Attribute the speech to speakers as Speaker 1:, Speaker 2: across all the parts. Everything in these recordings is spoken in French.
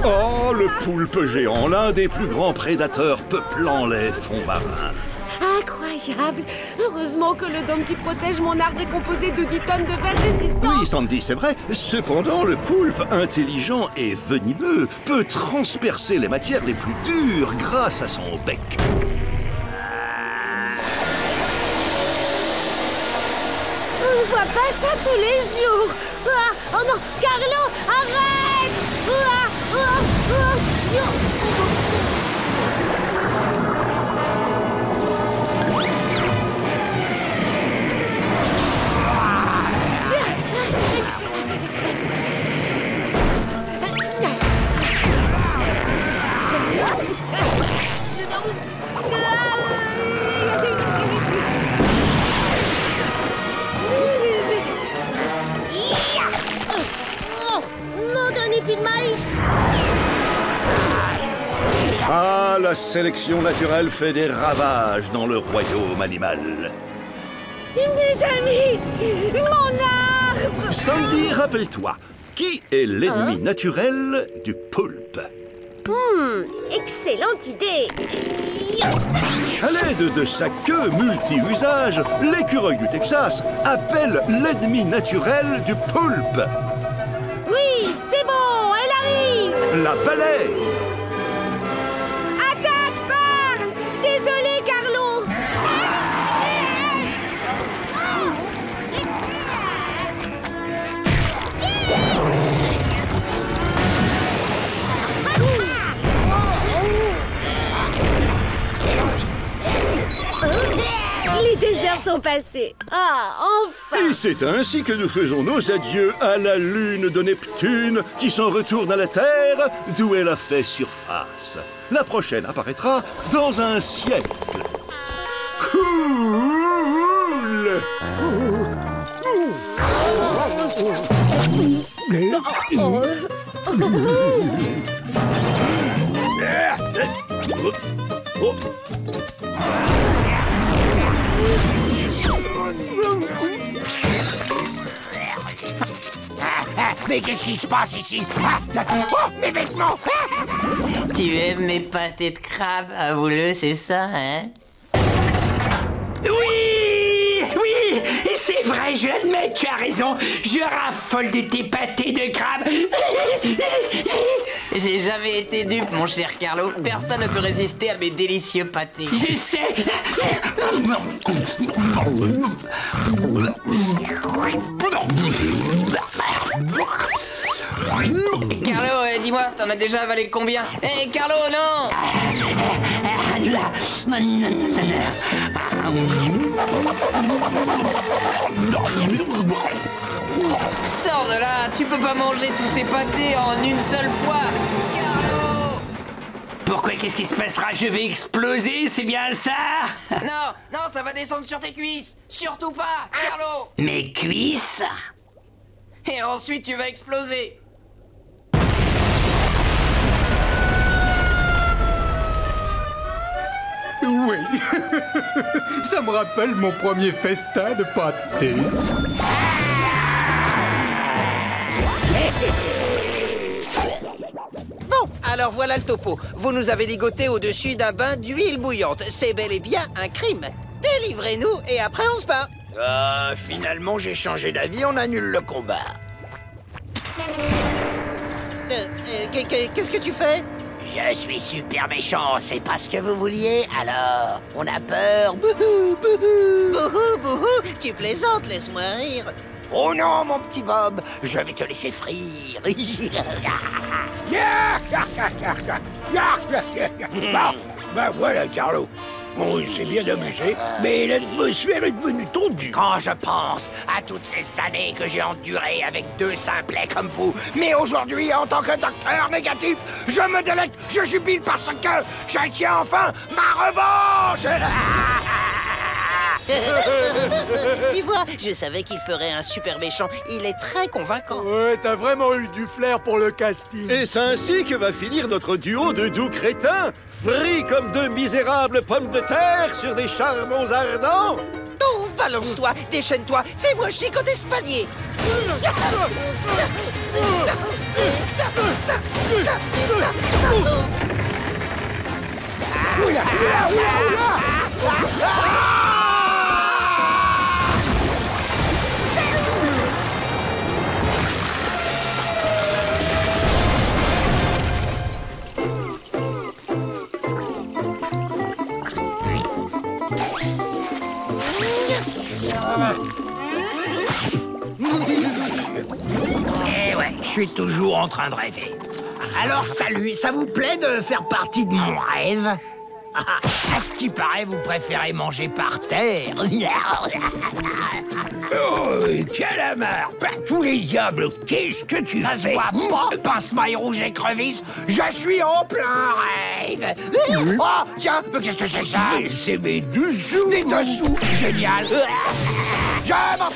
Speaker 1: Oh, le poulpe géant, l'un des plus grands prédateurs peuplant les fonds marins.
Speaker 2: Incroyable! Heureusement que le dôme qui protège mon arbre est composé de 10 tonnes de verre résistant.
Speaker 1: Oui, Sandy, c'est vrai. Cependant, le poulpe, intelligent et venimeux, peut transpercer les matières les plus dures grâce à son bec.
Speaker 2: On ne voit pas ça tous les jours. Ah, oh non, Carlo, arrête! Ah, ah, ah, nom d'un épi de maïs!
Speaker 1: Ah, la sélection naturelle fait des ravages dans le royaume animal.
Speaker 2: Mes amis! Mon arbre!
Speaker 1: Sandy, rappelle-toi, qui est l'ennemi naturel du poulpe?
Speaker 2: Excellente idée!
Speaker 1: À l'aide de sa queue multi-usage, l'écureuil du Texas appelle l'ennemi naturel du poulpe.
Speaker 2: Oui, c'est bon, elle arrive!
Speaker 1: La baleine.
Speaker 2: Attaque, parle! Désolé, Carlo! Les déserts sont passés. Ah, enfin!
Speaker 1: Et c'est ainsi que nous faisons nos adieux à la lune de Neptune qui s'en retourne à la Terre d'où elle a fait surface. La prochaine apparaîtra dans un siècle. Cool!
Speaker 3: Mais qu'est-ce qui se passe ici? Oh, mes vêtements!
Speaker 4: Tu aimes mes pâtés de crabe, avoue-le, c'est ça, hein?
Speaker 3: Oui! Oui! Et c'est vrai, je l'admets, tu as raison. Je raffole de tes pâtés de crabe.
Speaker 4: J'ai jamais été dupe, mon cher Carlo. Personne ne peut résister à mes délicieux pâtés.
Speaker 3: Je sais.
Speaker 4: Carlo, dis-moi, t'en as déjà avalé combien? Hé, Carlo, non! Sors de là, tu peux pas manger tous ces pâtés en une seule fois, Carlo!
Speaker 3: Pourquoi? Qu'est-ce qui se passera? Je vais exploser, c'est bien ça?
Speaker 4: Non, non, ça va descendre sur tes cuisses! Surtout pas, Carlo!
Speaker 3: Mes cuisses?
Speaker 4: Et ensuite, tu vas exploser!
Speaker 5: Oui, ça me rappelle mon premier festin de pâté.
Speaker 6: Bon, alors voilà le topo. Vous nous avez ligoté au-dessus d'un bain d'huile bouillante. C'est bel et bien un crime. Délivrez-nous et après on se bat.
Speaker 3: Finalement, j'ai changé d'avis, on annule le combat.
Speaker 6: Qu'est-ce que tu fais?
Speaker 3: Je suis super méchant, c'est pas ce que vous vouliez, alors on a peur.
Speaker 6: Bouhou, bouhou. Bouhou, bouhou. Tu plaisantes, laisse-moi rire.
Speaker 3: Oh non, mon petit Bob, je vais te laisser frire.
Speaker 7: Bon, ben voilà, Carlo. On s'est bien amusé, mais l'atmosphère est devenue tendue.
Speaker 3: Quand je pense à toutes ces années que j'ai endurées avec deux simplets comme vous, mais aujourd'hui, en tant que docteur négatif, je me délecte, je jubile parce que je tiens enfin ma revanche.
Speaker 6: Tu vois, je savais qu'il ferait un super méchant. Il est très convaincant.
Speaker 5: Ouais, t'as vraiment eu du flair pour le casting.
Speaker 1: Et c'est ainsi que va finir notre duo de doux crétins, frits comme deux misérables pommes de terre sur des charbons ardents.
Speaker 6: Tout va Balance-toi, déchaîne-toi, fais-moi chicoter ce panier.
Speaker 3: Eh ouais, je suis toujours en train de rêver. Alors salut, ça vous plaît de faire partie de mon rêve? À ce qui paraît, vous préférez manger par terre.
Speaker 7: Oh, calamar, par tous les diables, qu'est-ce que tu
Speaker 3: Ça se
Speaker 7: fais?
Speaker 3: voit pas, pince-maille rouge écrevisse. Je suis en plein rêve. Oh, tiens, mais qu'est-ce que c'est que ça?
Speaker 7: Mais c'est mes dessous.
Speaker 3: Des dessous, génial. Je m'en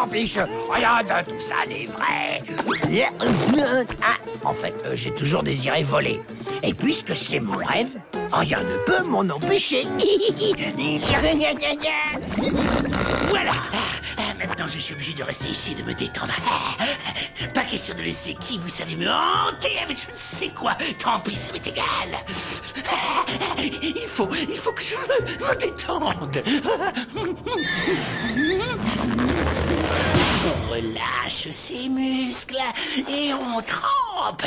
Speaker 3: fiche. Rien de tout ça n'est vrai. Ah, en fait, j'ai toujours désiré voler. Et puisque c'est mon rêve, rien ne peut m'en empêcher.
Speaker 8: Voilà. Maintenant, je suis obligé de rester ici et de me détendre. Pas question de laisser qui, vous savez, me hanter avec je ne sais quoi. Tant pis, ça m'est égal. Il faut que je me détende. On relâche ses muscles et on trempe.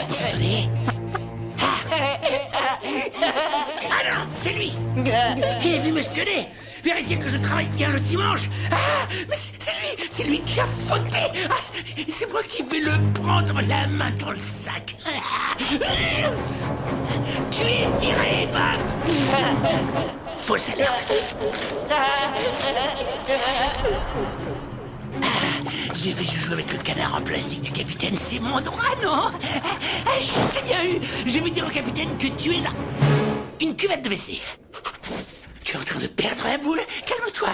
Speaker 8: Vous entendez? Ah non, c'est lui. Il est venu m'espionner. Vérifier que je travaille bien le dimanche. Ah, mais c'est lui qui a fauté. Ah, c'est moi qui vais le prendre la main dans le sac. Tu es viré, Bob. Fausse alerte. J'ai fait joujou avec le canard en plastique du capitaine, c'est mon droit, non? Je t'ai bien eu. Je vais dire au capitaine que tu es une cuvette de WC. Tu es en train de perdre la boule? Calme-toi.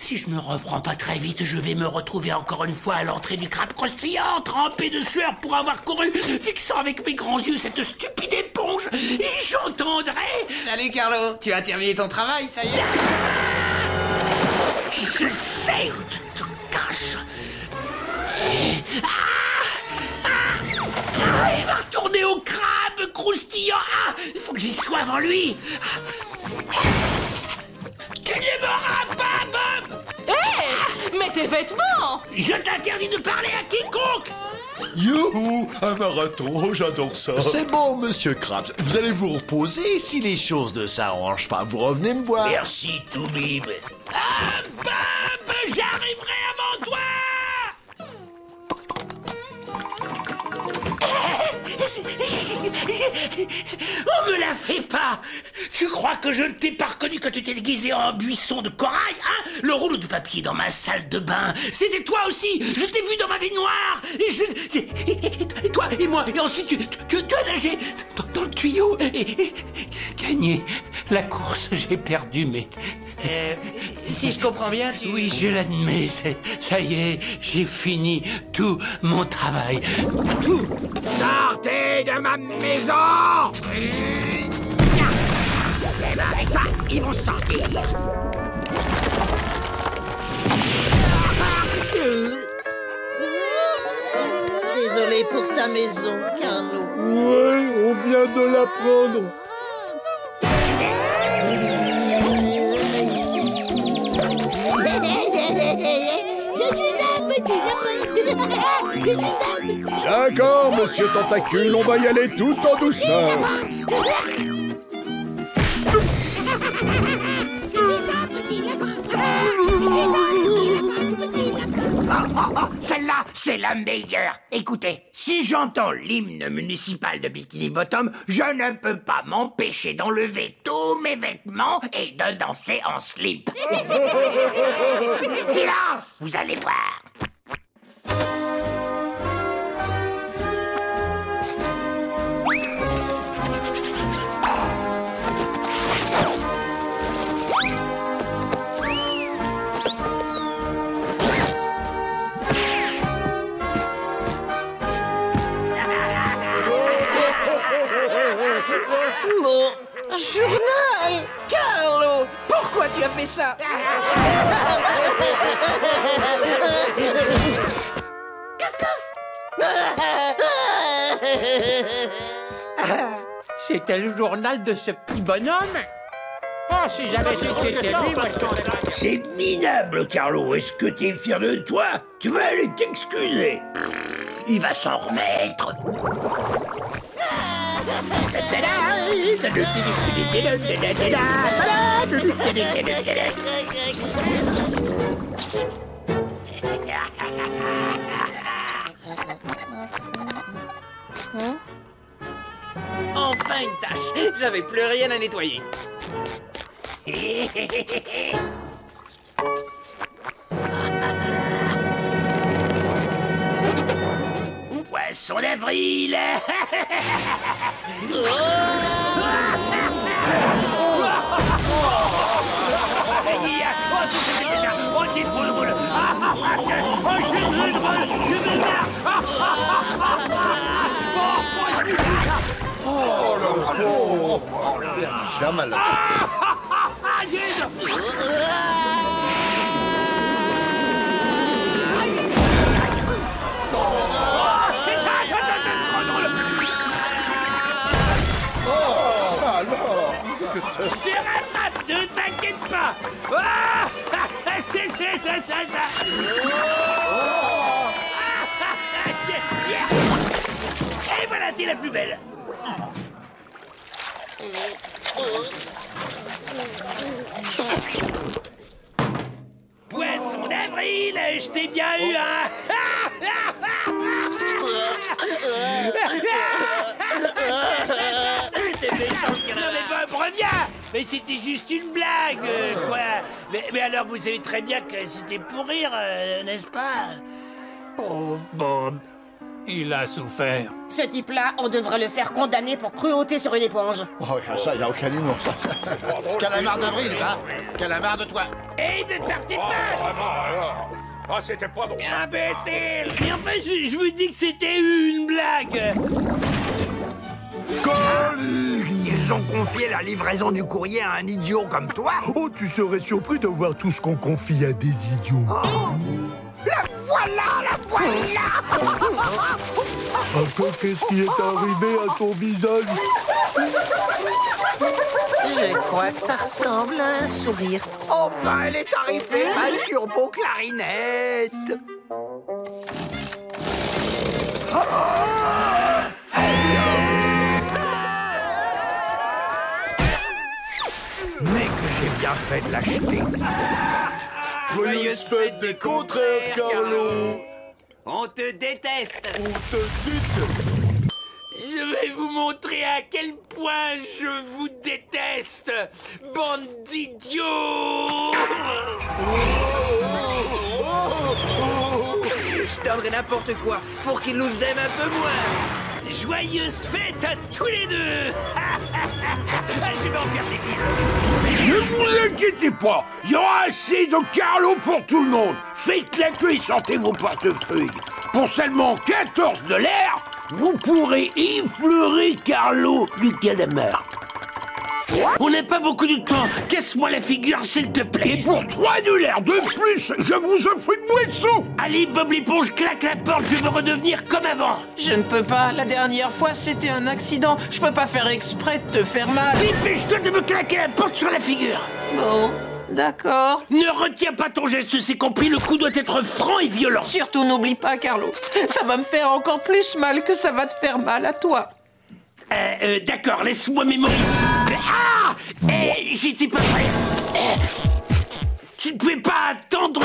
Speaker 8: Si je me reprends pas très vite, je vais me retrouver encore une fois à l'entrée du crabe croustillant, trempé de sueur pour avoir couru, fixant avec mes grands yeux cette stupide éponge, et j'entendrai...
Speaker 4: Salut Carlo, tu as terminé ton travail, ça y est?
Speaker 8: Je sais où tu te caches. Il va retourner au crabe croustillant. Ah, il faut que j'y sois avant lui. Tu ne m'auras pas, Bob.
Speaker 2: Hé, mais tes vêtements!
Speaker 8: Je t'interdis de parler à quiconque.
Speaker 9: Youhou, un marathon, j'adore ça.
Speaker 10: C'est bon, monsieur Krabs. Vous allez vous reposer. Si les choses ne s'arrangent pas, vous revenez me voir.
Speaker 8: Merci, Toubib. Ah, Bob, j'arriverai avant toi. On me la fait pas. Tu crois que je ne t'ai pas reconnu quand tu t'es déguisé en buisson de corail, hein? Le rouleau de papier dans ma salle de bain, c'était toi aussi. Je t'ai vu dans ma baignoire. Et toi et moi. Et ensuite, tu as nagé dans le tuyau et gagné la course. J'ai perdu, mais...
Speaker 4: Si je comprends bien, tu...
Speaker 8: Oui, je l'admets, ça y est, j'ai fini tout mon travail.
Speaker 3: Sortez de ma maison! Et ben avec ça, ils vont sortir.
Speaker 6: Désolé pour ta maison, Carlo.
Speaker 1: Ouais, on vient de la prendre.
Speaker 2: Je suis un petit lapin.
Speaker 1: D'accord, monsieur Tentacule, on va y aller tout en douceur.
Speaker 3: Celle-là, c'est la meilleure. Écoutez, si j'entends l'hymne municipal de Bikini Bottom, je ne peux pas m'empêcher d'enlever tous mes vêtements et de danser en slip. Silence, vous allez voir.
Speaker 6: Bon, journal! Carlo! Pourquoi tu as fait ça?
Speaker 7: C'était le journal de ce petit bonhomme? Oh, si j'avais su que c'était lui, moi je t'aurais pas...
Speaker 3: C'est minable, Carlo. Est-ce que t'es fier de toi? Tu vas aller t'excuser. Il va s'en remettre.
Speaker 4: Enfin une tâche. J'avais plus rien à nettoyer.
Speaker 8: Poisson d'avril. Oh, c'est trop drôle. Oh, je suis trop drôle. Je me marre.
Speaker 10: Tu se fais mal là.
Speaker 8: Je rattrape, ne t'inquiète pas. Ah, c'est ça. Et voilà, t'es la plus belle. Poisson d'avril, je t'ai bien eu, hein. Non mais Bob, reviens. Mais c'était juste une blague, quoi. Mais alors, vous savez très bien que c'était pour rire, n'est-ce pas?
Speaker 7: Pauvre Bob. Il a souffert.
Speaker 2: Ce type-là, on devrait le faire condamner pour cruauté sur une éponge.
Speaker 10: Oh, ça, il a aucun humour, ça. Calamar d'avril, hein. Calamar de toi.
Speaker 8: Eh, ne partez pas.
Speaker 3: Ah, c'était pas drôle.
Speaker 8: Imbécile. Mais enfin, je vous dis que c'était une blague.
Speaker 3: Ils ont confié la livraison du courrier à un idiot comme toi?
Speaker 9: Oh, tu serais surpris de voir tout ce qu'on confie à des idiots.
Speaker 3: La voilà.
Speaker 9: Encore, qu'est-ce qui est arrivé à son visage?
Speaker 6: Je crois que ça ressemble à un sourire.
Speaker 3: Enfin, elle est arrivée, ma turbo-clarinette. Mais que j'ai bien fait de l'acheter.
Speaker 10: Joyeuse fête des contraires, Carlo.
Speaker 4: On te déteste.
Speaker 10: On te déteste.
Speaker 8: Je vais vous montrer à quel point je vous déteste, bande d'idiots.
Speaker 6: Je donnerais n'importe quoi pour qu'il nous aime un peu moins.
Speaker 8: Joyeuse fête à tous les deux. Je vais en faire des bulles.
Speaker 3: Ne vous inquiétez pas, il y aura assez de Carlo pour tout le monde. Faites la queue et sortez vos portefeuilles. Pour seulement 14 $, vous pourrez effleurer Carlo du calamar.
Speaker 8: On n'a pas beaucoup de temps. Casse-moi la figure, s'il te plaît.
Speaker 3: Et pour 3 $ de plus, je vous offre une boisson.
Speaker 8: Allez, Bob l'éponge, claque la porte. Je veux redevenir comme avant.
Speaker 4: Je ne peux pas. La dernière fois, c'était un accident. Je peux pas faire exprès de te faire mal.
Speaker 8: Dépêche-toi de me claquer la porte sur la figure.
Speaker 4: Bon, d'accord.
Speaker 8: Ne retiens pas ton geste, c'est compris. Le coup doit être franc et violent.
Speaker 4: Surtout, n'oublie pas, Carlo. Ça va me faire encore plus mal que ça va te faire mal à toi.
Speaker 8: D'accord, laisse-moi mémoriser. Ah! J'étais pas prêt. Tu ne pouvais pas attendre.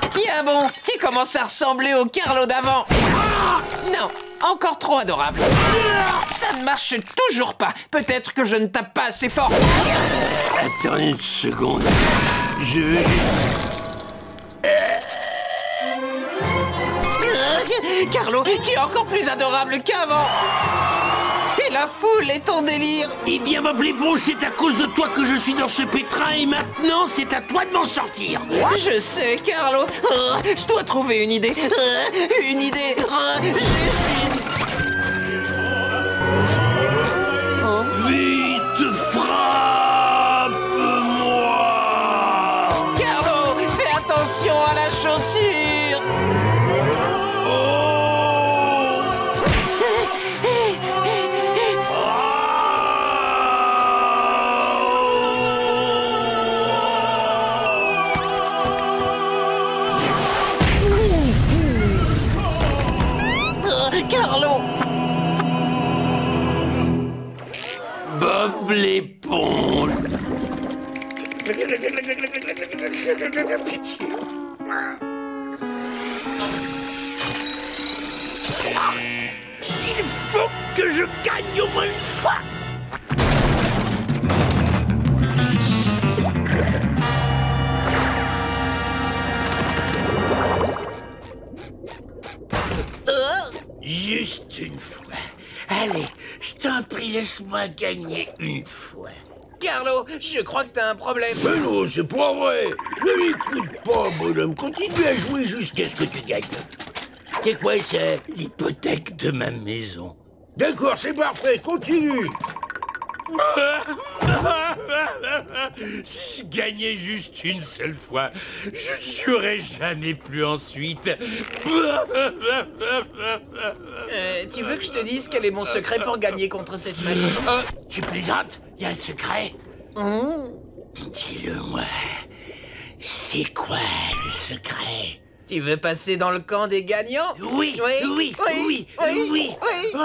Speaker 4: Tiens bon, tu commences à ressembler au Carlo d'avant. Non, encore trop adorable. Ça ne marche toujours pas. Peut-être que je ne tape pas assez fort.
Speaker 8: Attends une seconde. Je veux juste...
Speaker 4: Carlo, tu es encore plus adorable qu'avant. Et la foule est ton délire.
Speaker 8: Eh bien, Bob l'éponge, c'est à cause de toi que je suis dans ce pétrin et maintenant, c'est à toi de m'en sortir.
Speaker 4: Je sais, Carlo. Je dois trouver une idée. Une idée.
Speaker 8: Vite, frappe!
Speaker 6: Carlo!
Speaker 8: Bob l'éponge. Pitié. Il faut que je gagne au moins une fois. Juste une fois. Allez, je t'en prie, laisse-moi gagner une fois.
Speaker 6: Carlo, je crois que t'as un problème.
Speaker 7: Mais non, c'est pas vrai. Ne l'écoute pas, bonhomme. Continue à jouer jusqu'à ce que tu gagnes. C'est quoi ça?
Speaker 8: L'hypothèque de ma maison.
Speaker 7: D'accord, c'est parfait, continue.
Speaker 8: Si je gagnais juste une seule fois, je ne jouerais jamais plus ensuite.
Speaker 6: Tu veux que je te dise quel est mon secret pour gagner contre cette machine?
Speaker 8: Tu plaisantes? Il y a un secret? Dis-le-moi. C'est quoi le secret?
Speaker 6: Tu veux passer dans le camp des gagnants?
Speaker 8: Oui. Oh,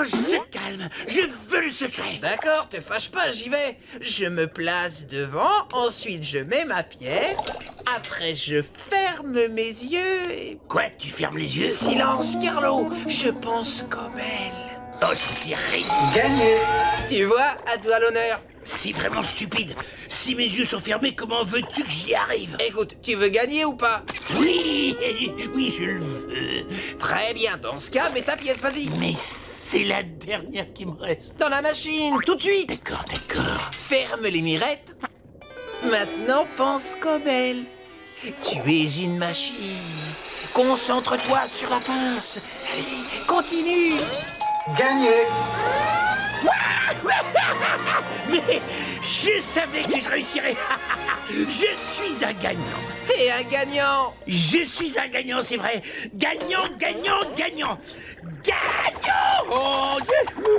Speaker 8: se calme, je veux le secret.
Speaker 6: D'accord, te fâche pas, j'y vais. Je me place devant, ensuite je mets ma pièce, après je ferme mes yeux et...
Speaker 8: Quoi, tu fermes les yeux?
Speaker 6: Silence, Carlo, je pense comme elle.
Speaker 8: Oh, Cyril.
Speaker 6: Gagné. Tu vois, à toi l'honneur.
Speaker 8: C'est vraiment stupide. Si mes yeux sont fermés, comment veux-tu que j'y arrive?
Speaker 6: Écoute, tu veux gagner ou pas?
Speaker 8: Oui, je le veux.
Speaker 6: Très bien, dans ce cas, mets ta pièce, vas-y.
Speaker 8: Mais c'est la dernière qui me reste.
Speaker 6: Dans la machine, tout de suite.
Speaker 8: D'accord.
Speaker 6: Ferme les mirettes. Maintenant, pense comme elle. Tu es une machine. Concentre-toi sur la pince. Allez, continue.
Speaker 5: Gagné.
Speaker 8: Mais je savais que je réussirais. Je suis un gagnant.
Speaker 6: T'es un gagnant.
Speaker 8: Je suis un gagnant, c'est vrai. Gagnant. Gagnant. Oh,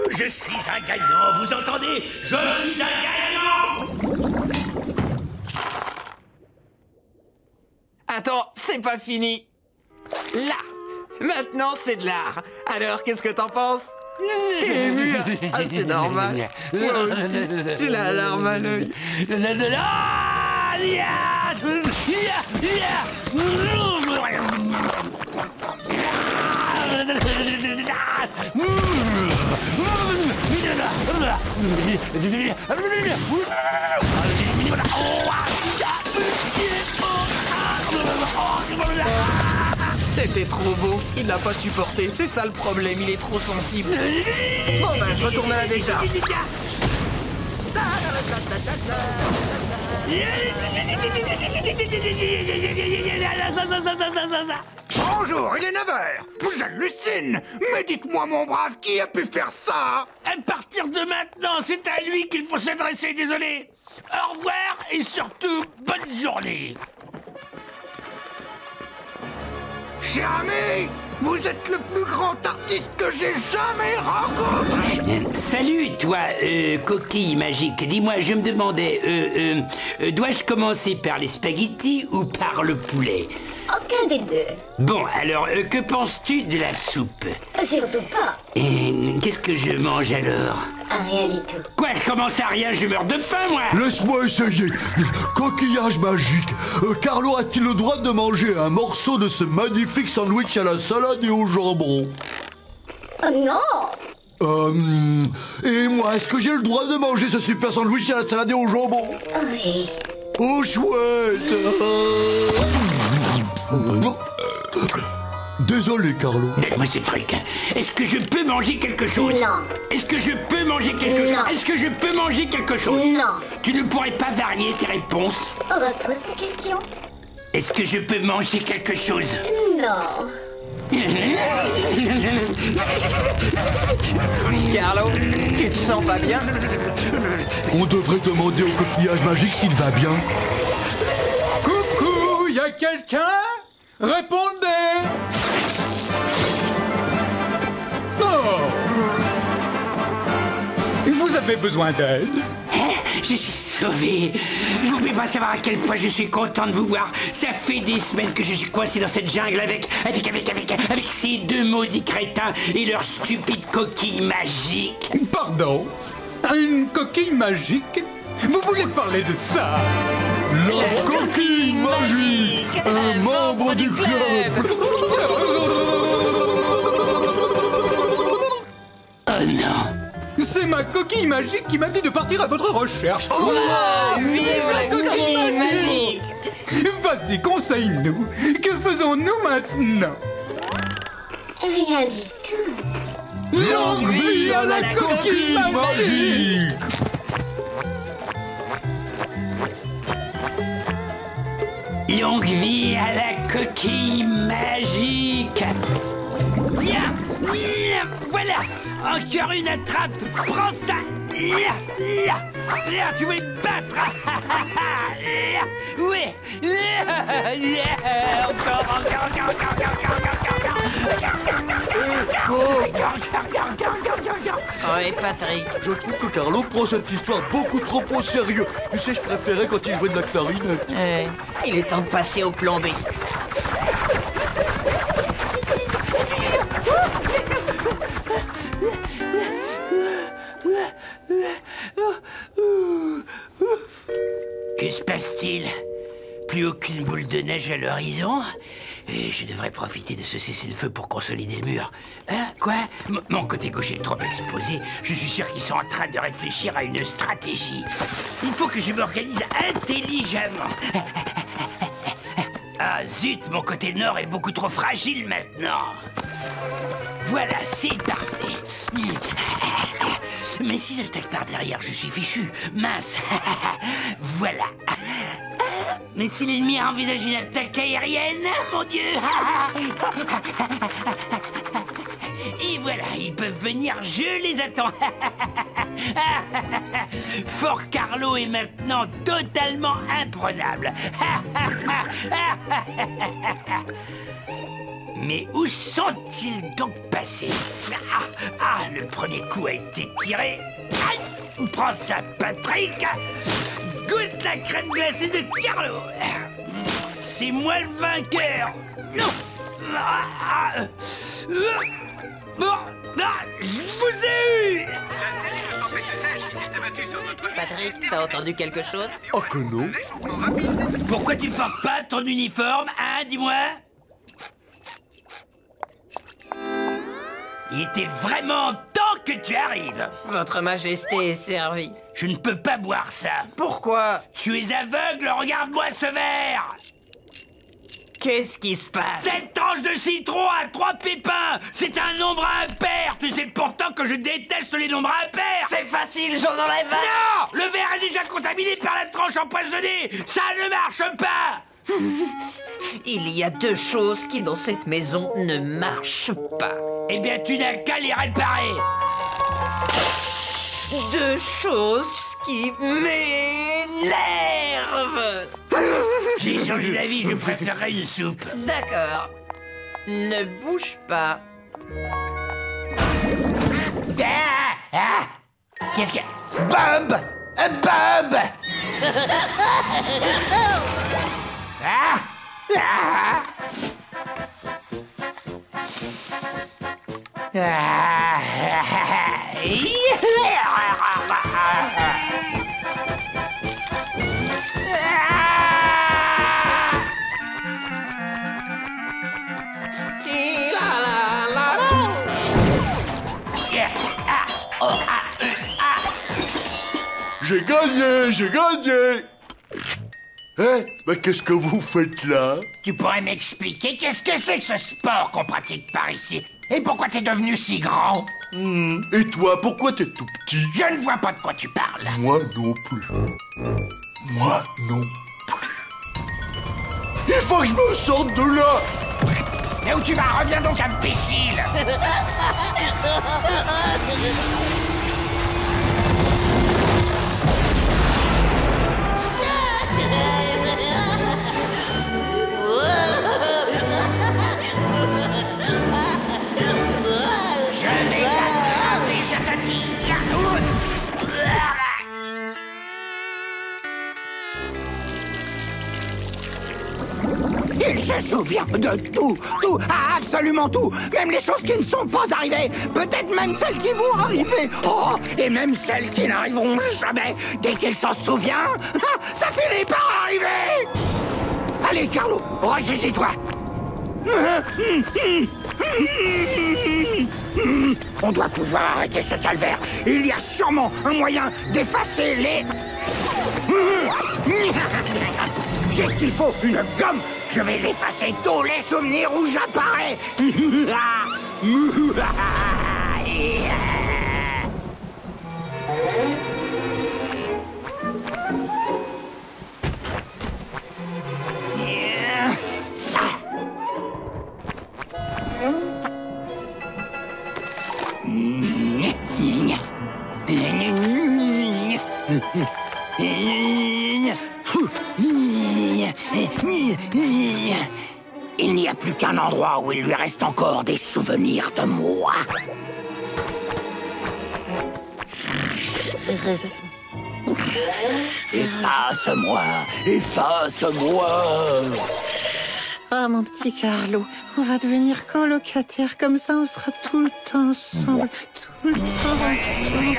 Speaker 8: je suis un gagnant, vous entendez? Je suis un gagnant.
Speaker 6: Attends, c'est pas fini. Là. Maintenant, c'est de l'art. Alors, qu'est-ce que t'en penses? T'es ému? Ah, c'est normal. Moi aussi, j'ai la larme à l'œil. C'était trop beau, il l'a pas supporté, c'est ça le problème, il est trop sensible. Bon ben, je retourne à la décharge.
Speaker 3: Bonjour, il est 9h. J'hallucine. Mais dites-moi, mon brave, qui a pu faire ça?
Speaker 8: À partir de maintenant, c'est à lui qu'il faut s'adresser, désolé. Au revoir et surtout, bonne journée.
Speaker 3: Cher ami, vous êtes le plus grand artiste que j'ai jamais rencontré.
Speaker 8: Salut, toi, coquille magique. Dis-moi, je me demandais, dois-je commencer par les spaghettis ou par le poulet?
Speaker 2: Aucun des deux.
Speaker 8: Bon, alors, que penses-tu de la soupe?
Speaker 2: Surtout pas.
Speaker 8: Qu'est-ce que je mange alors?
Speaker 2: Rien du tout.
Speaker 8: Quoi, je commence à rien, je meurs de faim, moi!
Speaker 10: Laisse-moi essayer. Coquillage magique. Carlo a-t-il le droit de manger un morceau de ce magnifique sandwich à la salade et au jambon?
Speaker 2: Oh non!
Speaker 10: Et moi, est-ce que j'ai le droit de manger ce super sandwich à la salade et au jambon?
Speaker 2: Oui.
Speaker 10: Oh, chouette! Désolé, Carlo.
Speaker 8: Donne-moi ce truc. Est-ce que je peux manger quelque chose?
Speaker 2: Non.
Speaker 8: Est-ce que je peux manger quelque chose?
Speaker 2: Non.
Speaker 8: Est-ce que je peux manger quelque chose?
Speaker 2: Non.
Speaker 8: Tu ne pourrais pas varier tes réponses?
Speaker 2: Repose ta question.
Speaker 8: Est-ce que je peux manger quelque chose?
Speaker 2: Non.
Speaker 6: Carlo, tu te sens pas bien?
Speaker 10: On devrait demander au coquillage magique s'il va bien.
Speaker 5: Coucou, y a quelqu'un? Répondez! Oh! Vous avez besoin d'aide?
Speaker 8: Je suis sauvés. Vous pouvez pas savoir à quel point je suis content de vous voir. Ça fait des semaines que je suis coincé dans cette jungle avec ces deux maudits crétins et leurs stupides coquilles magiques.
Speaker 5: Pardon? Une coquille magique? Vous voulez parler de ça?
Speaker 10: La coquille magique, un membre du club.
Speaker 8: Oh non.
Speaker 5: C'est ma coquille magique qui m'a dit de partir à votre recherche.
Speaker 4: Wow, vive la coquille magique!
Speaker 5: Vas-y, conseille-nous. Que faisons-nous maintenant?
Speaker 2: Rien du tout.
Speaker 10: Longue vie à la coquille magique.
Speaker 8: Longue vie à la coquille magique. Tiens, voilà, encore une attrape. Prends ça. Là, tu voulais te battre. Oui. Encore.
Speaker 4: Oui, Patrick.
Speaker 10: Je trouve que Carlo prend cette histoire beaucoup trop au sérieux. Tu sais, je préférais quand il jouait de la clarinette.
Speaker 4: Il est temps de passer au plan B.
Speaker 8: Que se passe-t-il? Plus aucune boule de neige à l'horizon? Et je devrais profiter de ce cessez-le-feu pour consolider le mur. Hein? Quoi? Mon côté gauche est trop exposé. Je suis sûr qu'ils sont en train de réfléchir à une stratégie. Il faut que je m'organise intelligemment. Ah zut, mon côté nord est beaucoup trop fragile maintenant. Voilà, c'est parfait. Mais s'ils attaquent par derrière, je suis fichu. Mince. Voilà. Mais si l'ennemi a envisagé une attaque aérienne, mon Dieu. Et voilà, ils peuvent venir, je les attends. Fort Carlo est maintenant totalement imprenable. Mais où sont-ils donc passés? Le premier coup a été tiré. Aïe, prends ça, Patrick. Goûte la crème glacée de Carlo. C'est moi le vainqueur. Non. Je vous ai eu.
Speaker 4: Patrick, t'as entendu quelque chose?
Speaker 10: Oh que non.
Speaker 8: Pourquoi tu portes pas ton uniforme, hein, dis-moi? Il était vraiment temps que tu arrives.
Speaker 4: Votre Majesté est servie.
Speaker 8: Je ne peux pas boire ça.
Speaker 4: Pourquoi?
Speaker 8: Tu es aveugle, regarde-moi ce verre.
Speaker 4: Qu'est-ce qui se passe?
Speaker 8: Cette tranche de citron à 3 pépins, c'est un nombre impair. Tu sais pourtant que je déteste les nombres impairs.
Speaker 4: C'est facile, j'en enlève un.
Speaker 8: Non, le verre est déjà contaminé par la tranche empoisonnée. Ça ne marche pas.
Speaker 4: Il y a deux choses qui, dans cette maison, ne marchent pas.
Speaker 8: Eh bien, tu n'as qu'à les réparer.
Speaker 4: Deux choses qui m'énervent.
Speaker 8: J'ai changé d'avis, je préférerais une soupe.
Speaker 4: D'accord. Ne bouge pas.
Speaker 8: Qu'est-ce que...
Speaker 3: Bob! Bob!
Speaker 10: J'ai gagné, j'ai gagné. Hein? Mais qu'est-ce que vous faites là?
Speaker 3: Tu pourrais m'expliquer qu'est-ce que c'est que ce sport qu'on pratique par ici? Et pourquoi t'es devenu si grand?
Speaker 10: Et toi, pourquoi t'es tout petit?
Speaker 3: Je ne vois pas de quoi tu parles.
Speaker 10: Moi non plus. Moi non plus. Il faut que je me sorte de là.
Speaker 3: Mais où tu vas? Reviens donc, imbécile. Je vais t'attraper, je te tire. Il se souvient de tout, absolument tout, même les choses qui ne sont pas arrivées, peut-être même celles qui vont arriver, oh, et même celles qui n'arriveront jamais. Dès qu'il s'en souvient, ça finit par arriver. Allez, Carlo, ressaisis-toi. On doit pouvoir arrêter ce calvaire. Il y a sûrement un moyen d'effacer les... J'ai ce qu'il faut, une gomme. Je vais effacer tous les souvenirs où j'apparais. Il n'y a plus qu'un endroit où il lui reste encore des souvenirs de moi. Efface-moi, efface-moi.
Speaker 2: Ah, mon petit Carlo, on va devenir colocataires, comme ça on sera tout le temps ensemble, tout le temps ensemble.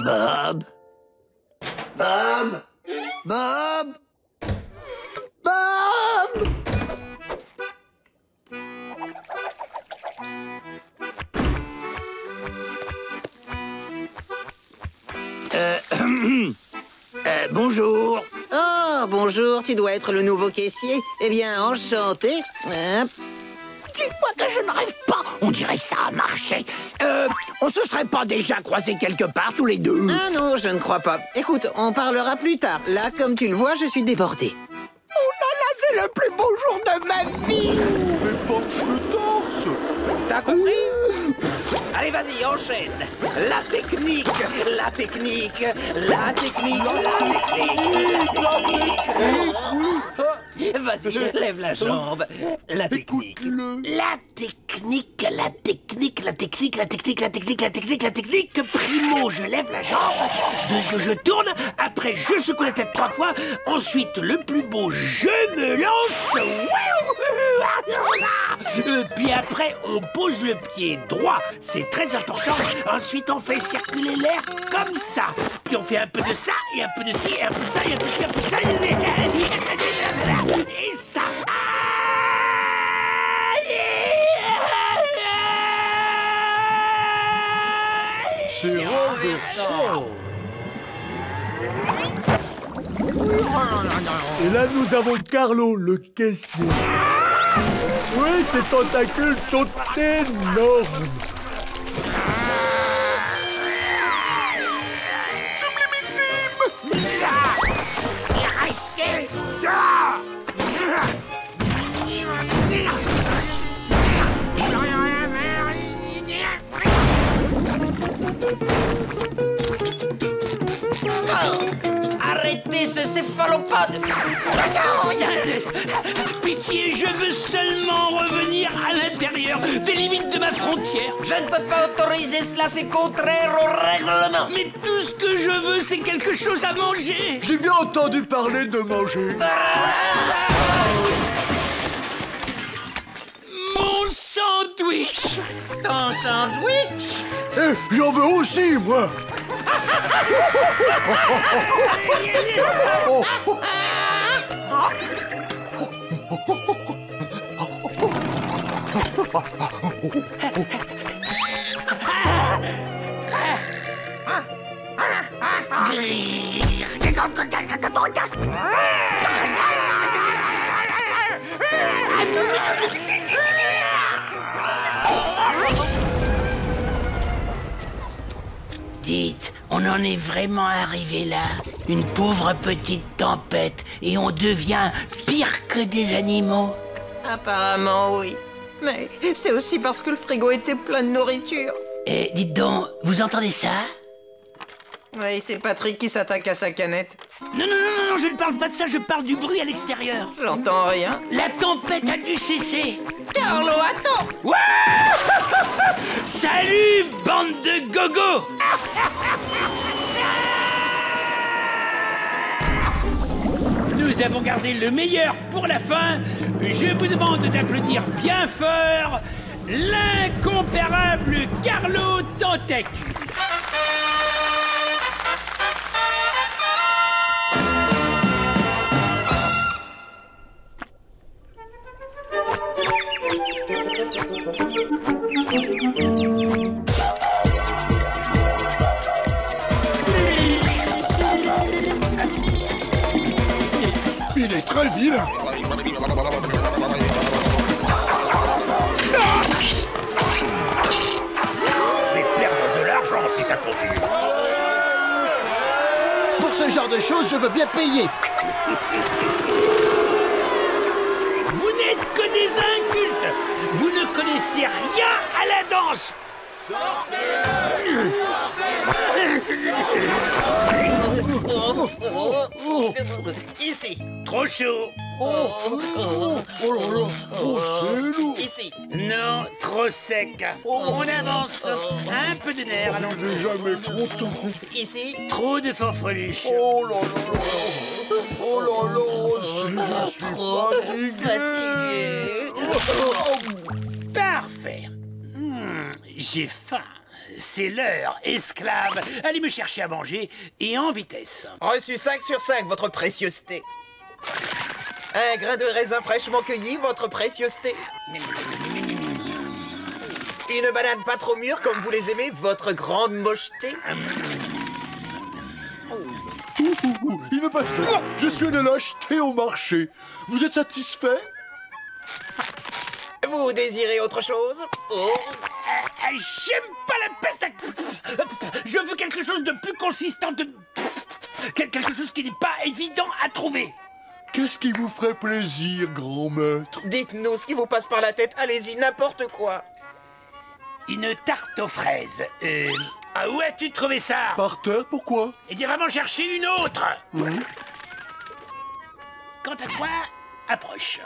Speaker 3: Bob, Bob, Bob, Bob. Bonjour.
Speaker 2: Oh, bonjour, tu dois être le nouveau caissier. Eh bien, enchanté.
Speaker 3: Dites-moi que je n'arrive pas. On dirait que ça a marché. On se serait pas déjà croisés quelque part, tous les deux?
Speaker 2: Ah non, je ne crois pas. Écoute, on parlera plus tard. Là, comme tu le vois, je suis débordé.
Speaker 3: Oh là là, c'est le plus beau jour de ma vie.
Speaker 10: Mais penche le torse.
Speaker 6: T'as compris? Allez, vas-y, enchaîne. La technique, la technique, la technique, la technique, la technique. Vas-y, lève la jambe. La technique.
Speaker 8: La technique, la technique, la technique, la technique, la technique, la technique, la technique. Primo, je lève la jambe. Deuxième, je tourne. Après, je secoue la tête 3 fois. Ensuite, le plus beau, je me lance. Puis après, on pose le pied droit. C'est très important. Ensuite, on fait circuler l'air comme ça. Puis on fait un peu de ça, et un peu de ci, et un peu de ça, et un peu de ci, un peu de ça. Et ça.
Speaker 10: C'est renversant.
Speaker 5: Et là, nous avons Carlo, le caissier. Oui, ces tentacules sont énormes.
Speaker 3: Restez dehors.
Speaker 6: Arrêtez ce céphalopode.
Speaker 8: Pitié, je veux seulement revenir à l'intérieur des limites de ma frontière.
Speaker 6: Je ne peux pas autoriser cela, c'est contraire au règlement.
Speaker 8: Mais tout ce que je veux, c'est quelque chose à manger.
Speaker 10: J'ai bien entendu parler de manger.
Speaker 8: Mon sandwich.
Speaker 6: Ton sandwich?
Speaker 10: Eh, j'en veux aussi, moi.
Speaker 8: Dites, on en est vraiment arrivé là? Une pauvre petite tempête et on devient pire que des animaux?
Speaker 2: Apparemment, oui. Mais c'est aussi parce que le frigo était plein de nourriture.
Speaker 8: Dites donc, vous entendez ça?
Speaker 2: Oui, c'est Patrick qui s'attaque à sa canette.
Speaker 8: Non, non, non, non, je ne parle pas de ça, je parle du bruit à l'extérieur.
Speaker 6: J'entends rien.
Speaker 8: La tempête a dû cesser.
Speaker 6: Carlo, attends!
Speaker 8: Ouais. Salut, bande de gogo. Nous avons gardé le meilleur pour la fin. Je vous demande d'applaudir bien fort l'incomparable Carlo Tentacule.
Speaker 1: Il est très vilain.
Speaker 3: Je vais perdre de l'argent si ça continue.
Speaker 10: Pour ce genre de choses, je veux bien payer.
Speaker 8: Vous n'êtes que des incultes. Vous ne connaissez rien à la danse.
Speaker 6: Ici.
Speaker 8: Trop chaud.
Speaker 10: C'est lourd.
Speaker 6: Ici.
Speaker 8: Non, trop sec. On avance. Un peu de nerf, allons.
Speaker 10: Je suis jamais content.
Speaker 6: Ici.
Speaker 8: Trop de fanfreluche.
Speaker 10: Oh là là. Oh là là. Je suis fatigué.
Speaker 8: Parfait. J'ai faim. C'est l'heure, esclave. Allez me chercher à manger et en vitesse.
Speaker 6: Reçu 5 sur 5, votre précieuseté. Un grain de raisin fraîchement cueilli, votre précieuseté. Une banane pas trop mûre comme vous les aimez, votre grande mocheté.
Speaker 10: Il me passe de... Je suis allé l'acheter au marché. Vous êtes satisfait?
Speaker 6: Vous désirez autre chose? Oh.
Speaker 8: J'aime pas la peste. Je veux quelque chose de plus consistant, quelque chose qui n'est pas évident à trouver.
Speaker 10: Qu'est-ce qui vous ferait plaisir, grand maître?
Speaker 6: Dites-nous ce qui vous passe par la tête, allez-y, n'importe quoi.
Speaker 8: Une tarte aux fraises. Où as-tu trouvé ça?
Speaker 10: Par terre, pourquoi?
Speaker 8: Eh bien, va m'en chercher une autre. Quant à toi, approche.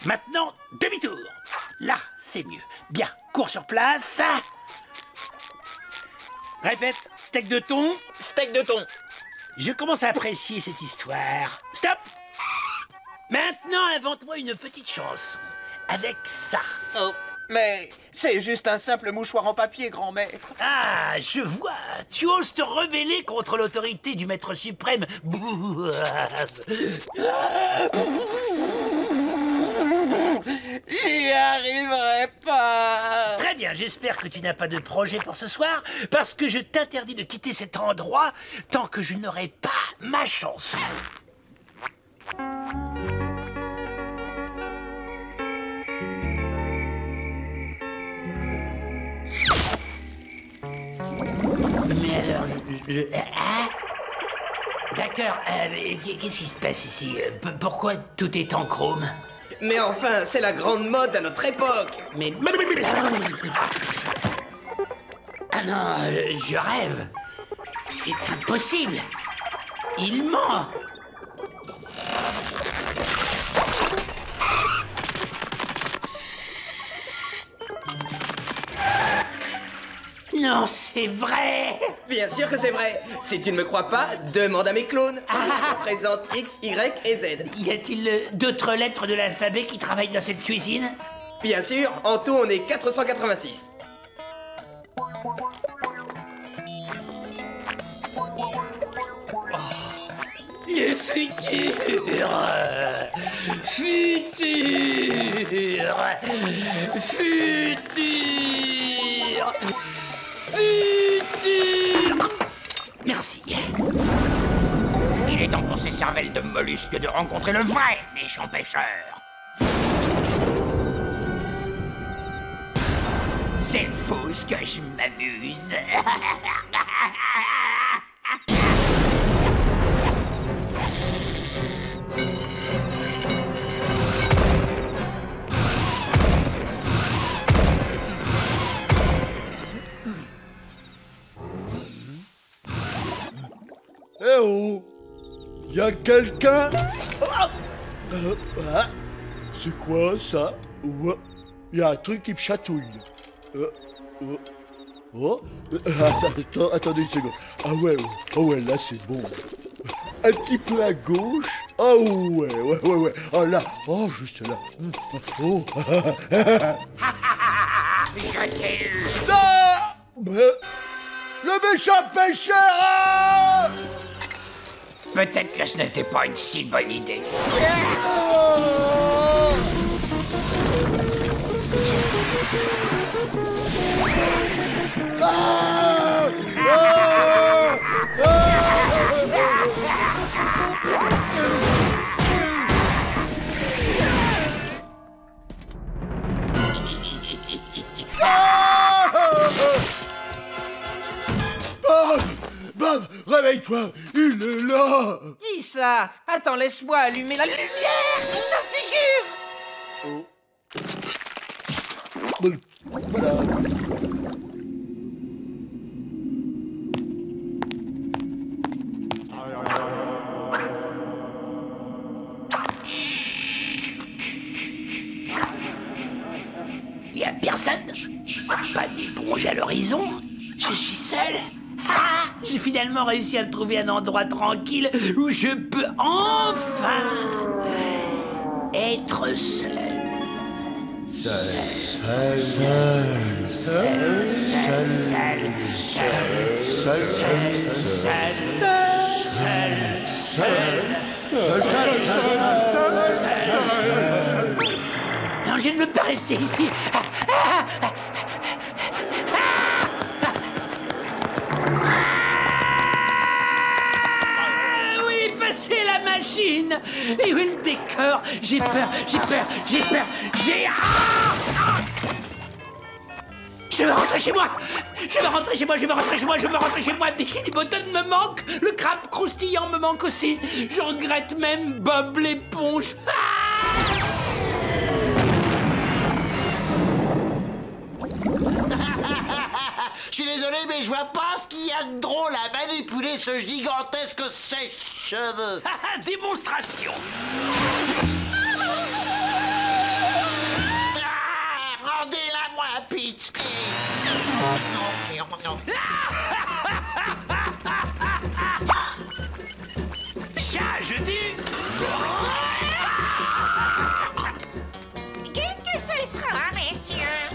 Speaker 8: Maintenant, demi-tour. Là, c'est mieux. Bien, cours sur place. Répète, steak de thon.
Speaker 6: Steak de thon.
Speaker 8: Je commence à apprécier cette histoire. Stop! Maintenant, invente-moi une petite chanson. Avec ça.
Speaker 6: Oh, mais c'est juste un simple mouchoir en papier, grand maître.
Speaker 8: Ah, je vois. Tu oses te rebeller contre l'autorité du maître suprême.
Speaker 6: J'y arriverai pas.
Speaker 8: Très bien, j'espère que tu n'as pas de projet pour ce soir, parce que je t'interdis de quitter cet endroit tant que je n'aurai pas ma chance. Mais alors, D'accord, mais qu'est-ce qui se passe ici? Pourquoi tout est en chrome?
Speaker 6: Mais enfin, c'est la grande mode à notre époque.
Speaker 8: Mais... Ah non, je rêve. C'est impossible. Il ment. Non, c'est vrai.
Speaker 6: Bien sûr que c'est vrai. Si tu ne me crois pas, demande à mes clones. Je représente X, Y et Z.
Speaker 8: Y a-t-il d'autres lettres de l'alphabet qui travaillent dans cette cuisine?
Speaker 6: Bien sûr, en tout on est 486.
Speaker 8: Le futur. Merci.
Speaker 3: Il est temps pour ces cervelles de mollusques de rencontrer le vrai méchant pêcheur. C'est fou ce que je m'amuse.
Speaker 10: Eh oh!
Speaker 5: Y'a quelqu'un? C'est quoi ça? Y'a un truc qui me chatouille. Attendez une seconde. Ah ouais, là c'est bon. Un petit peu à gauche. Oh ouais. Oh là, juste là. Oh.
Speaker 3: Je t'ai eu.
Speaker 5: Non! Le méchant pêcheur!
Speaker 3: Peut-être que ce n'était pas une si bonne idée.
Speaker 5: Bob, réveille-toi, il est là!
Speaker 6: Qui ça? Attends, laisse-moi allumer la lumière de ta figure.
Speaker 5: Voilà.
Speaker 8: Y a personne? Pas d'éponge à l'horizon? Je suis seul? J'ai finalement réussi à trouver un endroit tranquille où je peux enfin être seul. Non, je ne veux pas rester ici. Oui, passez la machine. Et où est le décor? J'ai peur. Je veux rentrer chez moi. Bikini Bottom me manque. Le crabe croustillant me manque aussi. Je regrette même Bob l'éponge.
Speaker 6: Je suis désolé, mais je vois pas ce qu'il y a de drôle à manipuler ce gigantesque sèche-cheveux.
Speaker 8: Démonstration.
Speaker 6: Rendez-la-moi, Pitsky.
Speaker 8: Chat, je dis.
Speaker 2: Qu'est-ce que ce sera, messieurs?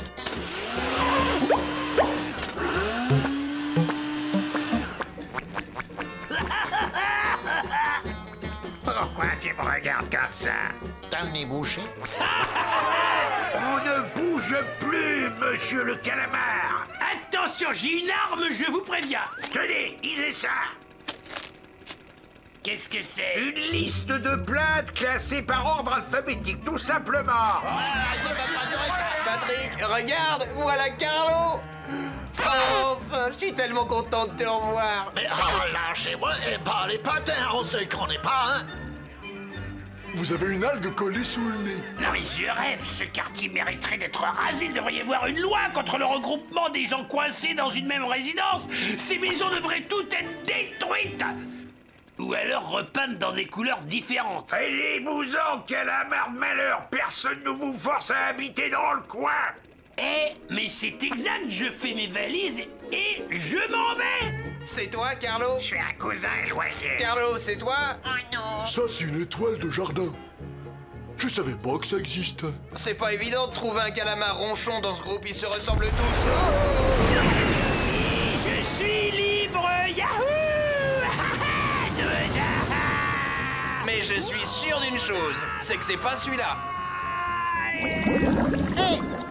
Speaker 3: Pourquoi tu me regardes comme ça?
Speaker 6: T'as le nez bouché?
Speaker 3: On ne bouge plus, monsieur le calamar.
Speaker 8: Attention, j'ai une arme, je vous préviens.
Speaker 3: Tenez, lisez ça.
Speaker 8: Qu'est-ce que c'est?
Speaker 3: Une liste de plaintes classées par ordre alphabétique, tout simplement.
Speaker 6: Patrick, regarde, voilà Carlo. Enfin, je suis tellement content de te revoir.
Speaker 10: Mais lâchez-moi et pas les patins, on sait qu'on n'est pas, hein? Vous avez une algue collée sous le nez.
Speaker 8: Non mais je rêve, ce quartier mériterait d'être rasé. Il devrait y avoir une loi contre le regroupement des gens coincés dans une même résidence. Ces maisons devraient toutes être détruites. Ou alors repeintes dans des couleurs différentes.
Speaker 3: Allez-vous-en, calamar de malheur. Personne ne vous force à habiter dans le coin.
Speaker 8: Mais c'est exact, je fais mes valises et je m'en vais.
Speaker 6: C'est toi, Carlo?
Speaker 3: Je suis un cousin éloigné.
Speaker 6: Carlo, c'est toi?
Speaker 2: Oh non.
Speaker 10: Ça, c'est une étoile de jardin. Je savais pas que ça existait.
Speaker 6: C'est pas évident de trouver un calamar ronchon dans ce groupe, ils se ressemblent tous.
Speaker 8: Je suis libre, yahoo!
Speaker 6: Mais je suis sûr d'une chose, c'est que c'est pas celui-là.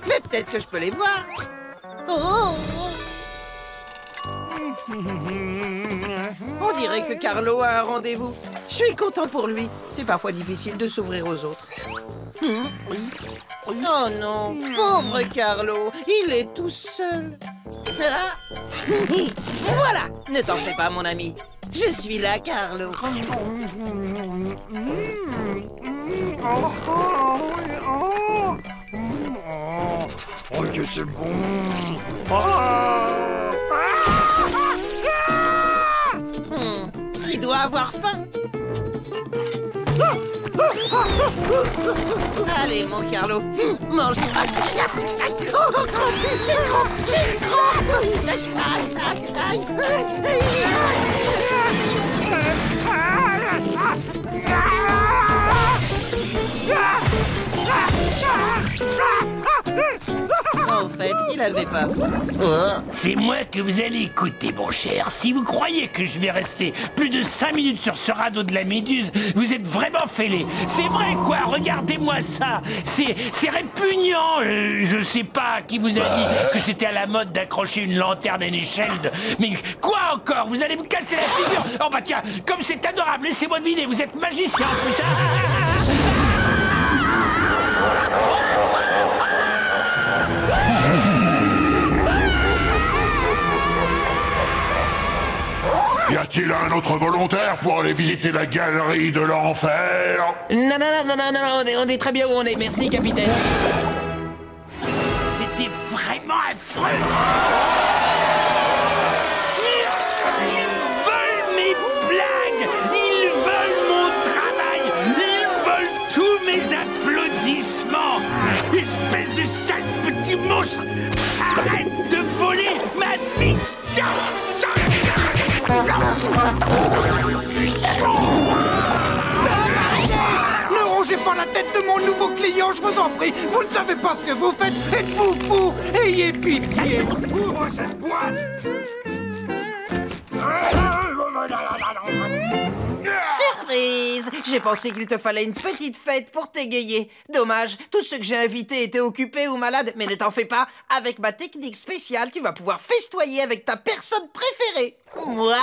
Speaker 11: Mais peut-être que je peux les voir. On dirait que Carlo a un rendez-vous. Je suis content pour lui. C'est parfois difficile de s'ouvrir aux autres. Oh non, pauvre Carlo, il est tout seul. Voilà, ne t'en fais pas, mon ami. Je suis là, Carlo.
Speaker 5: Oh, que c'est bon!
Speaker 11: Il doit avoir faim. Allez, mon Carlo, mange. J'ai une crampe, j'ai une En fait, il avait pas faim.
Speaker 8: C'est moi que vous allez écouter, mon cher. Si vous croyez que je vais rester plus de 5 minutes sur ce radeau de la Méduse, vous êtes vraiment fêlés. C'est vrai, quoi. Regardez-moi ça. C'est répugnant. Je sais pas qui vous a dit que c'était à la mode d'accrocher une lanterne à une échelle de... Mais quoi encore? Vous allez me casser la figure? Oh bah tiens, comme c'est adorable, laissez-moi deviner. Vous êtes magicien en plus.
Speaker 9: Y a-t-il un autre volontaire pour aller visiter la galerie de l'enfer?
Speaker 4: Non, on est très bien où on est. Merci, capitaine.
Speaker 8: C'était vraiment affreux. Ils veulent mes blagues. Ils veulent mon travail. Ils veulent tous mes applaudissements. Espèce de sale petit monstre. Arrête de voler ma vie.
Speaker 3: Ne rongez pas la tête de mon nouveau client, je vous en prie. Vous ne savez pas ce que vous faites. Êtes-vous fou? Ayez pitié. Ouvre cette boîte.
Speaker 11: Surprise! J'ai pensé qu'il te fallait une petite fête pour t'égayer. Dommage, tous ceux que j'ai invités étaient occupés ou malades, mais ne t'en fais pas. Avec ma technique spéciale, tu vas pouvoir festoyer avec ta personne préférée. Moi!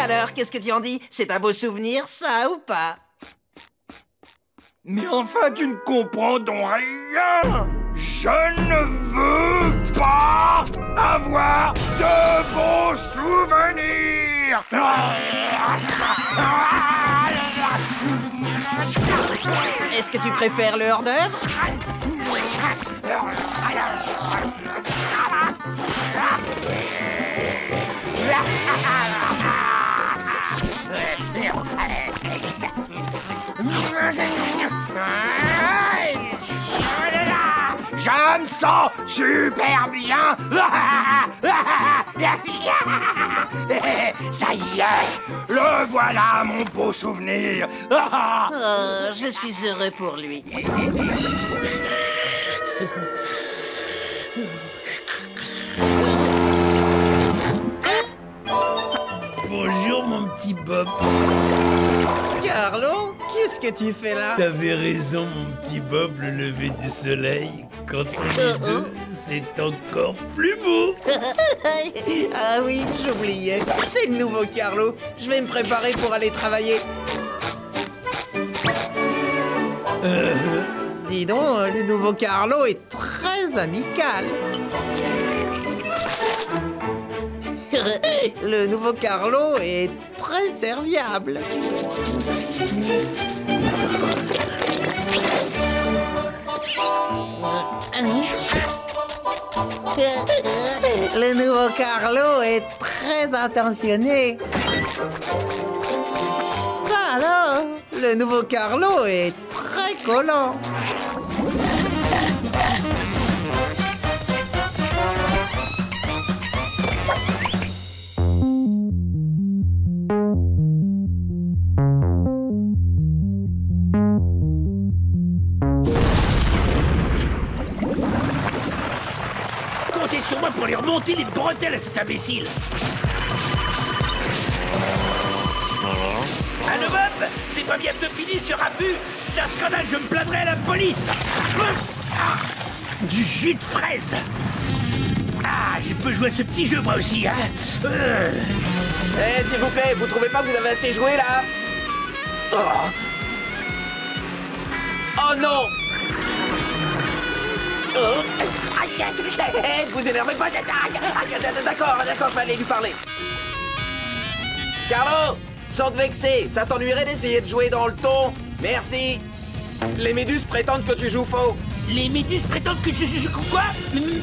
Speaker 11: Alors, qu'est-ce que tu en dis? C'est un beau souvenir, ça, ou pas?
Speaker 3: Mais enfin, tu ne comprends donc rien. Je ne veux pas avoir de bons souvenirs.
Speaker 11: Est-ce que tu préfères le hors-d'œuvre?
Speaker 3: Je me sens super bien. Ça y est, le voilà mon beau souvenir.
Speaker 11: Oh, je suis heureux pour lui.
Speaker 8: Bonjour, mon petit Bob.
Speaker 11: Carlo, qu'est-ce que tu fais là?
Speaker 8: T'avais raison, mon petit Bob, le lever du soleil. Quand on est deux, c'est encore plus beau.
Speaker 11: Ah oui, j'oubliais. C'est le nouveau Carlo. Je vais me préparer pour aller travailler. Dis donc, le nouveau Carlo est très amical. Le nouveau Carlo est très serviable. Le nouveau Carlo est très attentionné. Ça alors, le nouveau Carlo est très collant.
Speaker 8: Comptez sur moi pour lui remonter les bretelles à cet imbécile. Allô Bob, c'est pas bientôt fini sur Rabu. C'est un scandale, je me plaindrai à la police. Du jus de fraise. Ah, je peux jouer à ce petit jeu moi aussi, hein.
Speaker 4: Eh, s'il vous plaît, vous trouvez pas que vous avez assez joué là? Oh non! Eh, vous énervez pas! D'accord, je vais aller lui parler. Carlo, sans te vexer, ça t'ennuierait d'essayer de jouer dans le ton? Merci. Les méduses prétendent que tu joues faux.
Speaker 8: Les méduses prétendent que je suis quoi?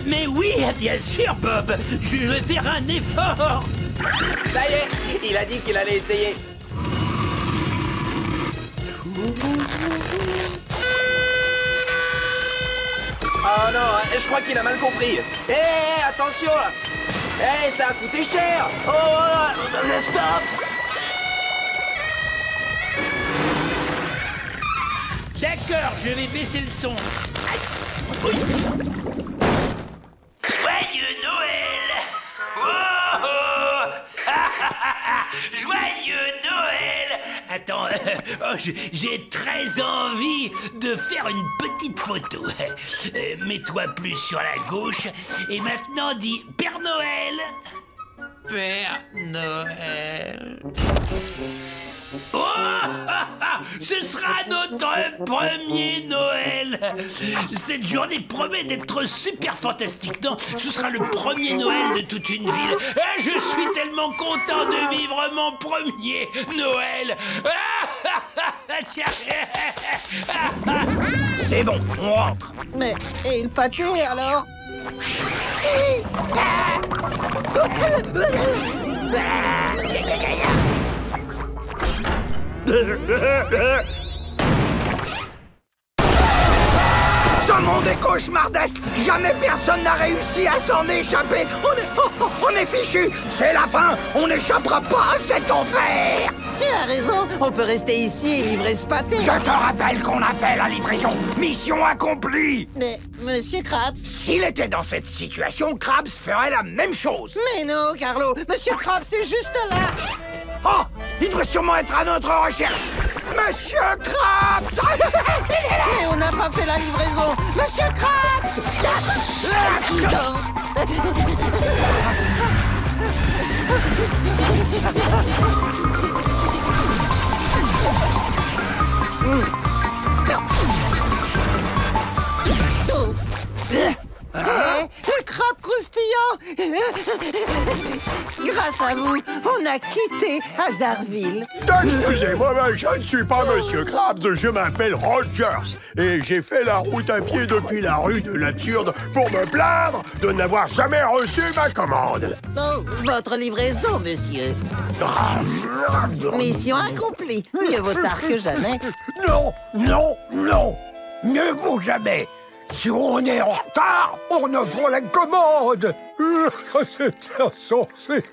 Speaker 8: Mais oui, bien sûr, Bob. Je vais faire un effort.
Speaker 4: Ça y est,
Speaker 6: Il a dit qu'il allait essayer. Oh non, je crois qu'il a mal compris. Hé, attention là. Hé, ça a coûté cher. Oh là, stop.
Speaker 8: D'accord, je vais baisser le son. Aïe. Oui. Joyeux Noël. Oh, oh. Joyeux Noël. Attends, oh, j'ai très envie de faire une petite photo. Mets-toi plus sur la gauche. Et maintenant, dis Père Noël.
Speaker 4: Père Noël.
Speaker 8: Oh, ce sera notre premier Noël. Cette journée promet d'être super fantastique, non? Ce sera le premier Noël de toute une ville. Je suis tellement content de vivre mon premier Noël. Tiens.
Speaker 3: C'est bon, on rentre.
Speaker 11: Mais, et le pâté alors?
Speaker 3: Ce monde est cauchemardesque. Jamais personne n'a réussi à s'en échapper. On est fichu. C'est la fin. On n'échappera pas à cet enfer.
Speaker 11: Tu as raison, on peut rester ici et livrer ce pâté.
Speaker 3: Je te rappelle qu'on a fait la livraison. Mission accomplie.
Speaker 11: Mais, Monsieur Krabs...
Speaker 3: S'il était dans cette situation, Krabs ferait la même chose.
Speaker 11: Mais non, Carlo, Monsieur Krabs est juste là.
Speaker 3: Oh, il doit sûrement être à notre recherche. Monsieur Krabs.
Speaker 11: Mais on n'a pas fait la livraison. Monsieur Krabs. Le crabe croustillant. Grâce à vous, on a quitté Hazardville.
Speaker 7: Excusez-moi, mais je ne suis pas Monsieur Krabs, je m'appelle Rogers. Et j'ai fait la route à pied depuis la rue de l'Absurde pour me plaindre de n'avoir jamais reçu ma commande.
Speaker 11: Oh, votre livraison, monsieur. Mission accomplie. Mieux vaut tard que jamais.
Speaker 3: Non, non, non. Mieux vaut jamais. Si on est en retard, on ne prend la commande.
Speaker 7: C'est insensé.